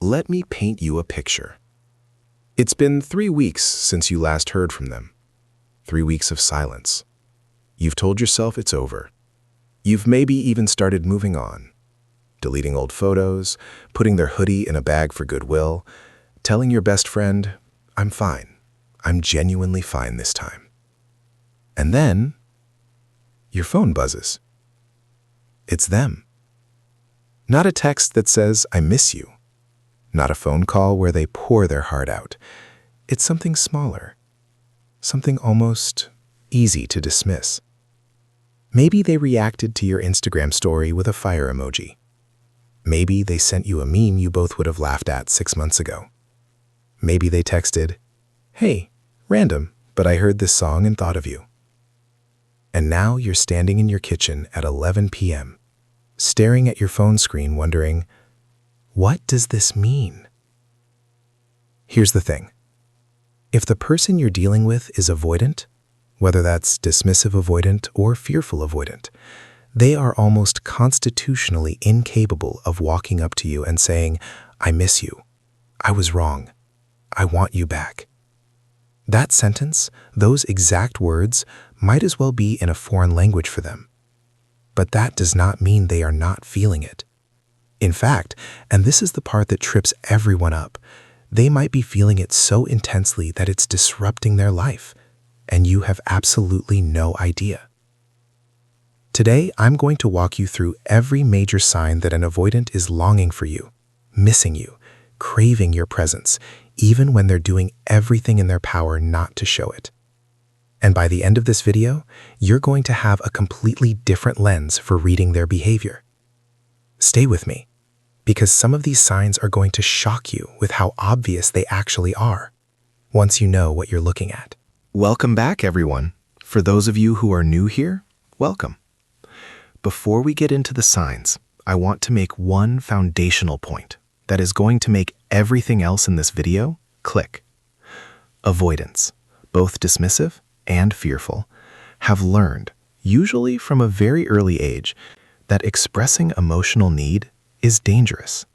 let me paint you a picture. It's been 3 weeks since you last heard from them. 3 weeks of silence. You've told yourself it's over. You've maybe even started moving on, deleting old photos, putting their hoodie in a bag for goodwill, telling your best friend, I'm fine. I'm genuinely fine this time. And then, your phone buzzes. It's them. Not a text that says, I miss you. Not a phone call where they pour their heart out. It's something smaller. Something almost easy to dismiss. Maybe they reacted to your Instagram story with a fire emoji. Maybe they sent you a meme you both would have laughed at 6 months ago. Maybe they texted, hey, random, but I heard this song and thought of you. And now you're standing in your kitchen at 11 p.m., staring at your phone screen wondering, what does this mean? Here's the thing. If the person you're dealing with is avoidant, whether that's dismissive avoidant or fearful avoidant, they are almost constitutionally incapable of walking up to you and saying, I miss you. I was wrong. I want you back. That sentence, those exact words, might as well be in a foreign language for them. But that does not mean they are not feeling it. In fact, and this is the part that trips everyone up, they might be feeling it so intensely that it's disrupting their life, and you have absolutely no idea. Today, I'm going to walk you through every major sign that an avoidant is longing for you, missing you, craving your presence, even when they're doing everything in their power not to show it. And by the end of this video, you're going to have a completely different lens for reading their behavior. Stay with me, because some of these signs are going to shock you with how obvious they actually are, once you know what you're looking at. Welcome back, everyone. For those of you who are new here, welcome. Before we get into the signs, I want to make one foundational point that is going to make everything else in this video click. Avoidants, both dismissive and fearful, have learned, usually from a very early age, that expressing emotional need is dangerous,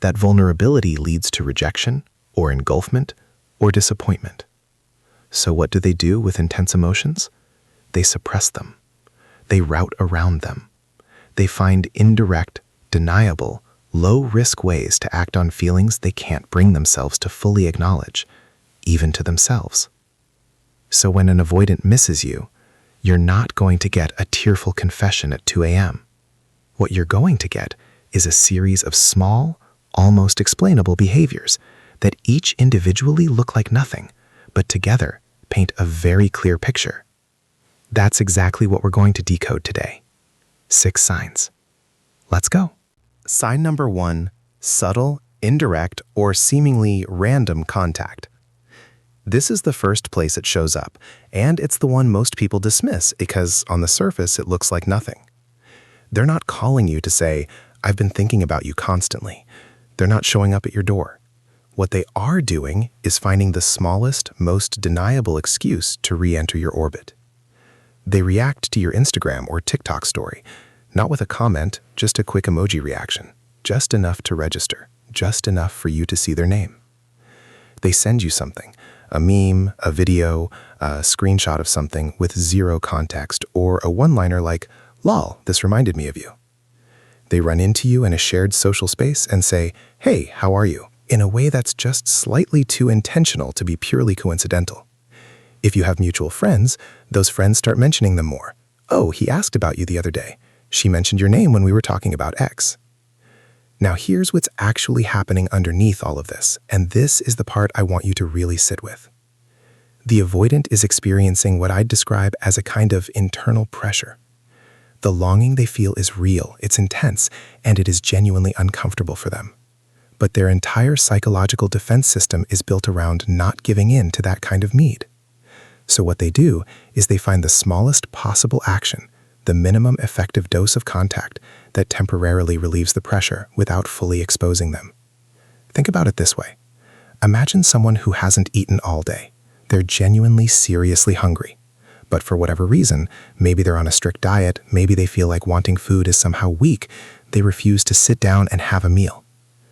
that vulnerability leads to rejection or engulfment or disappointment. So what do they do with intense emotions? They suppress them. They route around them. They find indirect, deniable, low-risk ways to act on feelings they can't bring themselves to fully acknowledge, even to themselves. So when an avoidant misses you, you're not going to get a tearful confession at 2 a.m. What you're going to get is a series of small, almost explainable behaviors that each individually look like nothing, but together paint a very clear picture. That's exactly what we're going to decode today. 6 signs. Let's go. Sign number 1, subtle, indirect, or seemingly random contact. This is the first place it shows up, and it's the one most people dismiss because on the surface it looks like nothing. They're not calling you to say, I've been thinking about you constantly. They're not showing up at your door. What they are doing is finding the smallest, most deniable excuse to re-enter your orbit. They react to your Instagram or TikTok story, not with a comment, just a quick emoji reaction, just enough to register, just enough for you to see their name. They send you something, a meme, a video, a screenshot of something with zero context, or a one-liner like, lol, this reminded me of you. They run into you in a shared social space and say, hey, how are you? In a way that's just slightly too intentional to be purely coincidental. If you have mutual friends, those friends start mentioning them more. Oh, he asked about you the other day. She mentioned your name when we were talking about X. Now here's what's actually happening underneath all of this, and this is the part I want you to really sit with. The avoidant is experiencing what I'd describe as a kind of internal pressure. The longing they feel is real, it's intense, and it is genuinely uncomfortable for them. But their entire psychological defense system is built around not giving in to that kind of need. So what they do is they find the smallest possible action, the minimum effective dose of contact that temporarily relieves the pressure without fully exposing them. Think about it this way. Imagine someone who hasn't eaten all day. They're genuinely seriously hungry. But for whatever reason, maybe they're on a strict diet, maybe they feel like wanting food is somehow weak, they refuse to sit down and have a meal.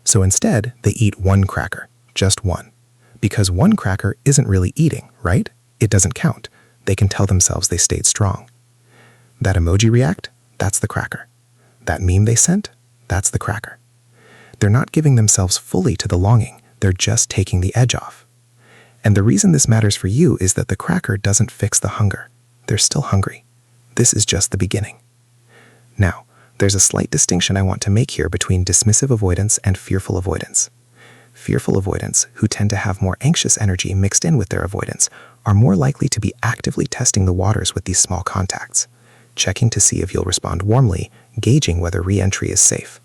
So instead, they eat one cracker, just one. Because one cracker isn't really eating, right? It doesn't count. They can tell themselves they stayed strong. That emoji react? That's the cracker. That meme they sent? That's the cracker. They're not giving themselves fully to the longing. They're just taking the edge off. And the reason this matters for you is that the cracker doesn't fix the hunger. They're still hungry. This is just the beginning. Now, there's a slight distinction I want to make here between dismissive avoidance and fearful avoidance. Fearful avoidants, who tend to have more anxious energy mixed in with their avoidance, are more likely to be actively testing the waters with these small contacts, checking to see if you'll respond warmly, gauging whether re-entry is safe.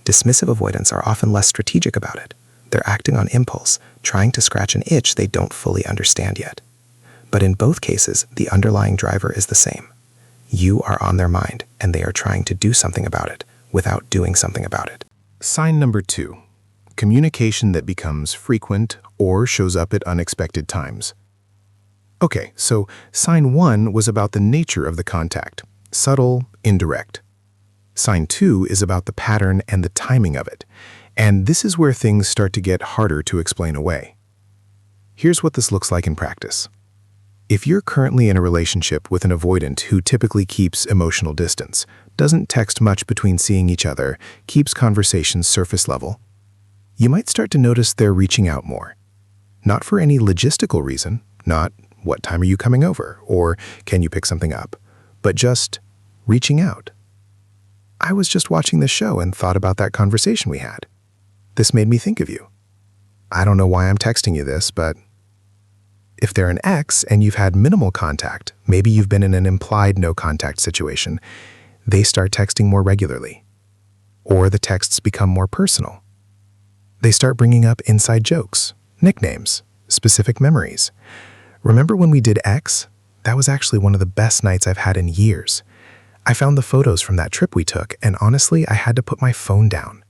Dismissive avoidants are often less strategic about it. They're acting on impulse, trying to scratch an itch they don't fully understand yet. But in both cases, the underlying driver is the same. You are on their mind, and they are trying to do something about it without doing something about it. Sign number 2. Communication that becomes frequent or shows up at unexpected times. Okay, so sign 1 was about the nature of the contact, subtle, indirect. Sign 2 is about the pattern and the timing of it, and this is where things start to get harder to explain away. Here's what this looks like in practice. If you're currently in a relationship with an avoidant who typically keeps emotional distance, doesn't text much between seeing each other, keeps conversations surface level, you might start to notice they're reaching out more. Not for any logistical reason, not "what time are you coming over?" or "can you pick something up?" but just reaching out. "I was just watching this show and thought about that conversation we had. This made me think of you. I don't know why I'm texting you this, but..." If they're an ex and you've had minimal contact, maybe you've been in an implied no-contact situation, they start texting more regularly. Or the texts become more personal. They start bringing up inside jokes, nicknames, specific memories. "Remember when we did X? That was actually one of the best nights I've had in years. I found the photos from that trip we took, and honestly, I had to put my phone down."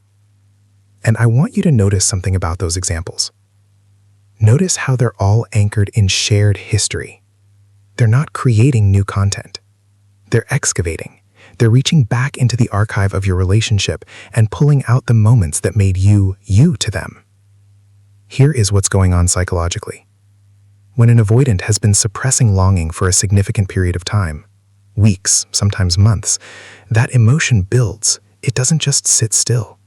And I want you to notice something about those examples. Notice how they're all anchored in shared history. They're not creating new content. They're excavating. They're reaching back into the archive of your relationship and pulling out the moments that made you, you to them. Here is what's going on psychologically. When an avoidant has been suppressing longing for a significant period of time, weeks, sometimes months, that emotion builds. It doesn't just sit still.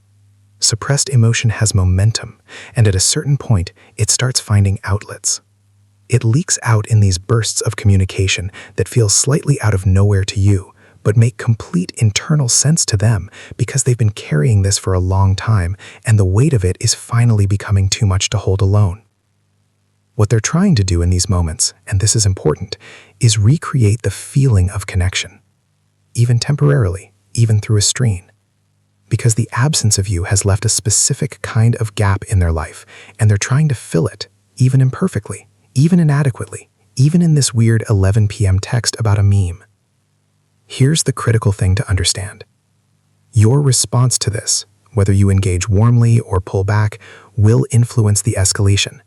Suppressed emotion has momentum, and at a certain point, it starts finding outlets. It leaks out in these bursts of communication that feel slightly out of nowhere to you, but make complete internal sense to them because they've been carrying this for a long time, and the weight of it is finally becoming too much to hold alone. What they're trying to do in these moments, and this is important, is recreate the feeling of connection, even temporarily, even through a screen. Because the absence of you has left a specific kind of gap in their life, and they're trying to fill it, even imperfectly, even inadequately, even in this weird 11 p.m. text about a meme. Here's the critical thing to understand. Your response to this, whether you engage warmly or pull back, will influence the escalation.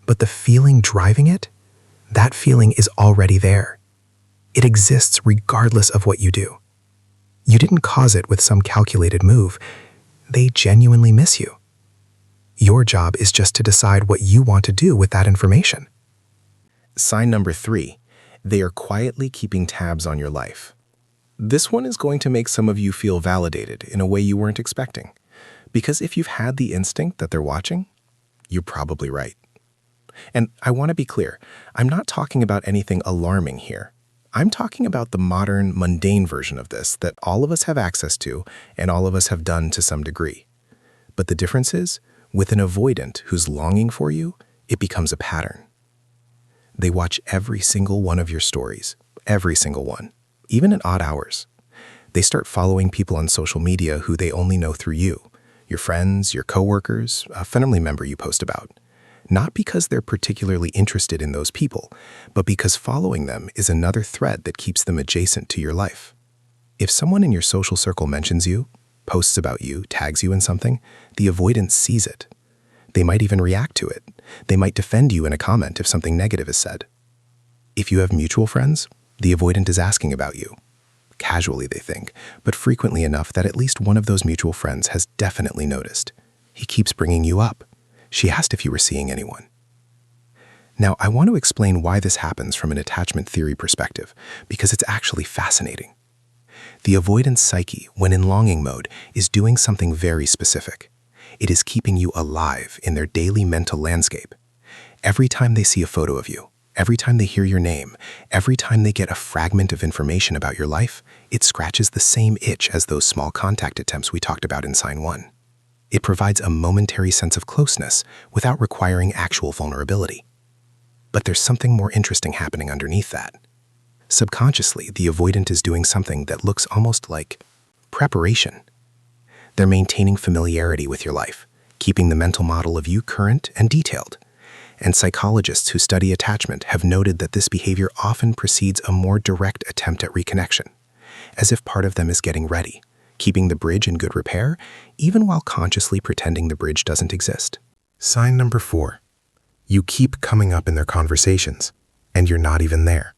But the feeling driving it, that feeling is already there. It exists regardless of what you do. You didn't cause it with some calculated move. They genuinely miss you. Your job is just to decide what you want to do with that information. Sign number 3. They are quietly keeping tabs on your life. This one is going to make some of you feel validated in a way you weren't expecting. Because if you've had the instinct that they're watching, you're probably right. And I want to be clear, I'm not talking about anything alarming here. I'm talking about the modern, mundane version of this that all of us have access to and all of us have done to some degree. But the difference is, with an avoidant who's longing for you, it becomes a pattern. They watch every single one of your stories, every single one, even at odd hours. They start following people on social media who they only know through you, your friends, your coworkers, a family member you post about. Not because they're particularly interested in those people, but because following them is another thread that keeps them adjacent to your life. If someone in your social circle mentions you, posts about you, tags you in something, the avoidant sees it. They might even react to it. They might defend you in a comment if something negative is said. If you have mutual friends, the avoidant is asking about you. Casually, they think, but frequently enough that at least one of those mutual friends has definitely noticed. He keeps bringing you up. She asked if you were seeing anyone. Now, I want to explain why this happens from an attachment theory perspective, because it's actually fascinating. The avoidance psyche, when in longing mode, is doing something very specific. It is keeping you alive in their daily mental landscape. Every time they see a photo of you, every time they hear your name, every time they get a fragment of information about your life, it scratches the same itch as those small contact attempts we talked about in sign 1. It provides a momentary sense of closeness without requiring actual vulnerability. But there's something more interesting happening underneath that. Subconsciously, the avoidant is doing something that looks almost like preparation. They're maintaining familiarity with your life, keeping the mental model of you current and detailed. And psychologists who study attachment have noted that this behavior often precedes a more direct attempt at reconnection, as if part of them is getting ready, keeping the bridge in good repair, even while consciously pretending the bridge doesn't exist. Sign number 4. You keep coming up in their conversations, and you're not even there.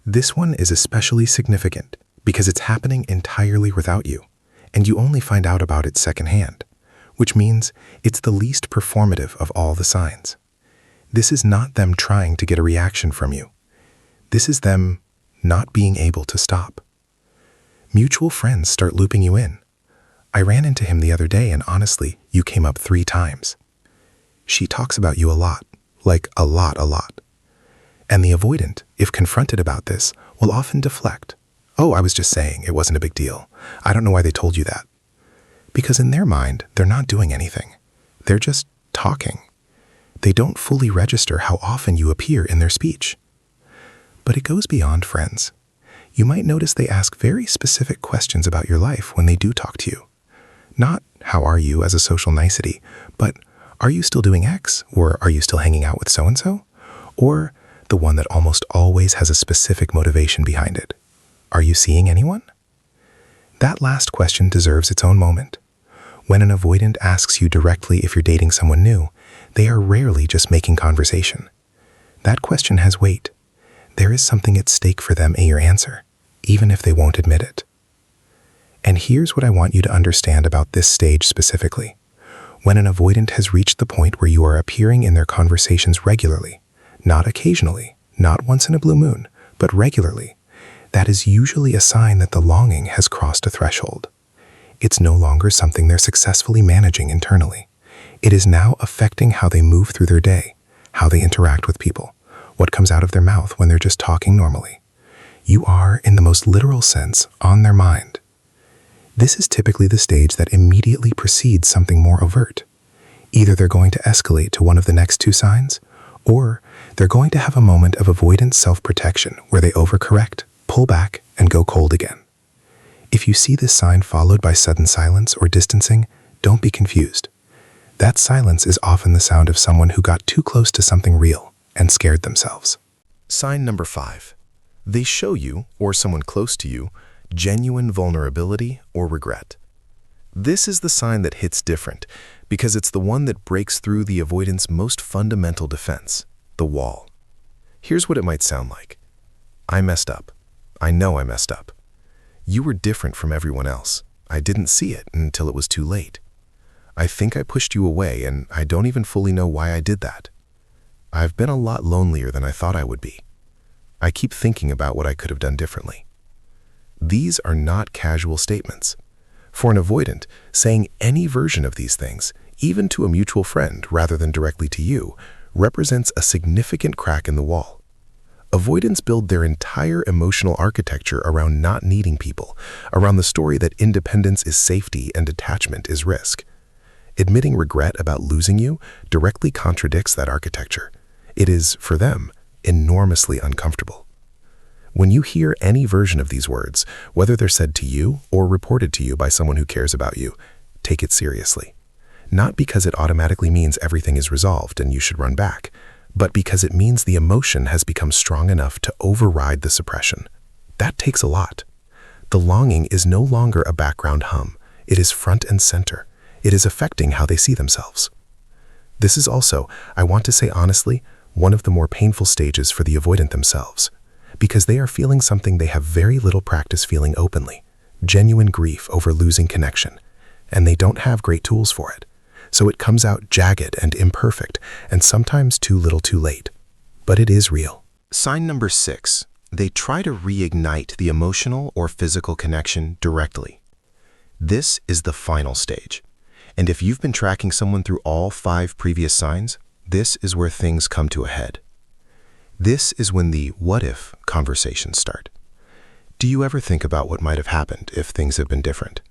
This one is especially significant because it's happening entirely without you, and you only find out about it secondhand, which means it's the least performative of all the signs. This is not them trying to get a reaction from you. This is them not being able to stop. Mutual friends start looping you in. I ran into him the other day, and honestly, you came up 3 times. She talks about you a lot, like a lot. And the avoidant, if confronted about this, will often deflect. Oh, I was just saying, it wasn't a big deal. I don't know why they told you that. Because in their mind, they're not doing anything. They're just talking. They don't fully register how often you appear in their speech. But it goes beyond friends. You might notice they ask very specific questions about your life when they do talk to you. Not, how are you as a social nicety, but, are you still doing X? Or are you still hanging out with so-and-so? Or the one that almost always has a specific motivation behind it. Are you seeing anyone? That last question deserves its own moment. When an avoidant asks you directly if you're dating someone new, they are rarely just making conversation. That question has weight. There is something at stake for them in your answer, even if they won't admit it. And here's what I want you to understand about this stage specifically. When an avoidant has reached the point where you are appearing in their conversations regularly, not occasionally, not once in a blue moon, but regularly, that is usually a sign that the longing has crossed a threshold. It's no longer something they're successfully managing internally. It is now affecting how they move through their day, how they interact with people, what comes out of their mouth when they're just talking normally. You are, in the most literal sense, on their mind. This is typically the stage that immediately precedes something more overt. Either they're going to escalate to one of the next 2 signs, or they're going to have a moment of avoidant self-protection where they overcorrect, pull back, and go cold again. If you see this sign followed by sudden silence or distancing, don't be confused. That silence is often the sound of someone who got too close to something real and scared themselves. Sign number 5. They show you, or someone close to you, genuine vulnerability or regret. This is the sign that hits different because it's the one that breaks through the avoidant's most fundamental defense, the wall. Here's what it might sound like. I messed up. I know I messed up. You were different from everyone else. I didn't see it until it was too late. I think I pushed you away, and I don't even fully know why I did that. I've been a lot lonelier than I thought I would be. I keep thinking about what I could have done differently. These are not casual statements. For an avoidant, saying any version of these things, even to a mutual friend rather than directly to you, represents a significant crack in the wall. Avoidants build their entire emotional architecture around not needing people, around the story that independence is safety and detachment is risk. Admitting regret about losing you directly contradicts that architecture. It is, for them, enormously uncomfortable. When you hear any version of these words, whether they're said to you or reported to you by someone who cares about you, take it seriously. Not because it automatically means everything is resolved and you should run back, but because it means the emotion has become strong enough to override the suppression. That takes a lot. The longing is no longer a background hum. It is front and center. It is affecting how they see themselves. This is also, I want to say honestly, one of the more painful stages for the avoidant themselves, because they are feeling something they have very little practice feeling openly, genuine grief over losing connection, and they don't have great tools for it. so it comes out jagged and imperfect, and sometimes too little too late. But it is real. Sign number 6. They try to reignite the emotional or physical connection directly. This is the final stage. And if you've been tracking someone through all 5 previous signs, this is where things come to a head. This is when the what-if conversations start. Do you ever think about what might have happened if things had been different?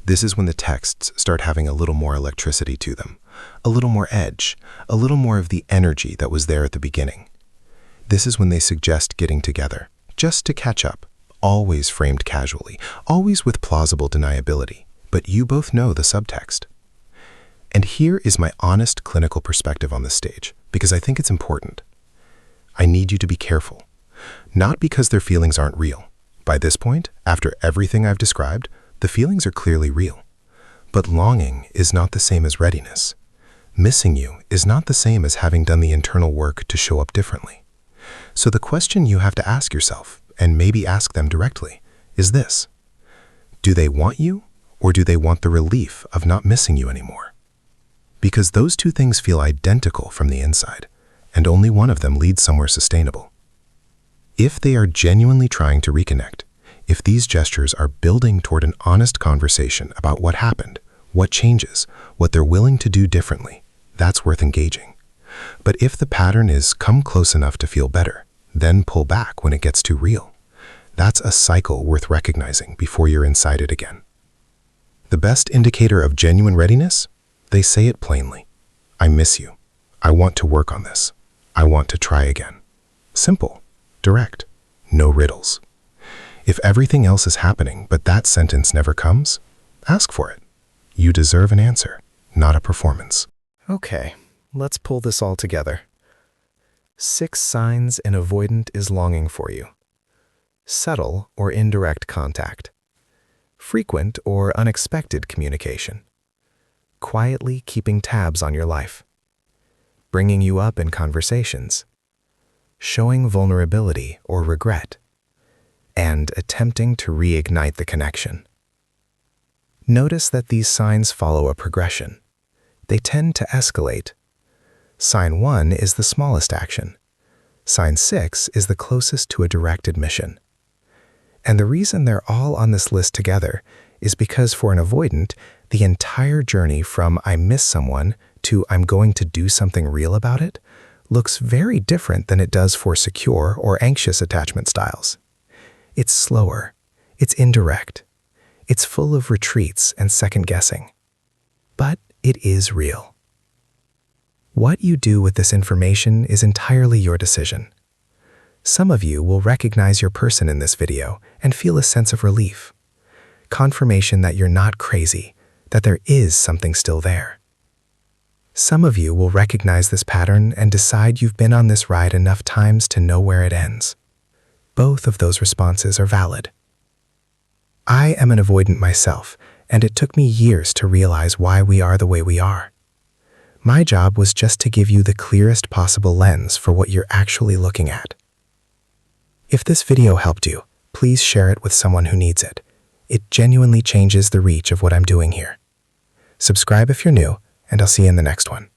This is when the texts start having a little more electricity to them, a little more edge, a little more of the energy that was there at the beginning. This is when they suggest getting together, just to catch up, always framed casually, always with plausible deniability, but you both know the subtext. And here is my honest clinical perspective on this stage, because I think it's important. I need you to be careful, not because their feelings aren't real. By this point, after everything I've described, the feelings are clearly real. But longing is not the same as readiness. Missing you is not the same as having done the internal work to show up differently. So the question you have to ask yourself, and maybe ask them directly, is this: do they want you, or do they want the relief of not missing you anymore? Because those two things feel identical from the inside, and only one of them leads somewhere sustainable. If they are genuinely trying to reconnect, if these gestures are building toward an honest conversation about what happened, what changes, what they're willing to do differently, that's worth engaging. But if the pattern is come close enough to feel better, then pull back when it gets too real, that's a cycle worth recognizing before you're inside it again. The best indicator of genuine readiness? They say it plainly. I miss you. I want to work on this. I want to try again. Simple, direct, no riddles. If everything else is happening but that sentence never comes, ask for it. You deserve an answer, not a performance. Okay, let's pull this all together. 6 signs an avoidant is longing for you. Subtle or indirect contact. Frequent or unexpected communication. Quietly keeping tabs on your life. Bringing you up in conversations. Showing vulnerability or regret. And attempting to reignite the connection. Notice that these signs follow a progression. They tend to escalate. Sign 1 is the smallest action. Sign 6 is the closest to a direct admission. And the reason they're all on this list together is because for an avoidant, the entire journey from I miss someone to I'm going to do something real about it looks very different than it does for secure or anxious attachment styles. It's slower, it's indirect, it's full of retreats and second guessing. But it is real. What you do with this information is entirely your decision. Some of you will recognize your person in this video and feel a sense of relief. Confirmation that you're not crazy, that there is something still there. Some of you will recognize this pattern and decide you've been on this ride enough times to know where it ends. Both of those responses are valid. I am an avoidant myself, and it took me years to realize why we are the way we are. My job was just to give you the clearest possible lens for what you're actually looking at. If this video helped you, please share it with someone who needs it. It genuinely changes the reach of what I'm doing here. Subscribe if you're new, and I'll see you in the next one.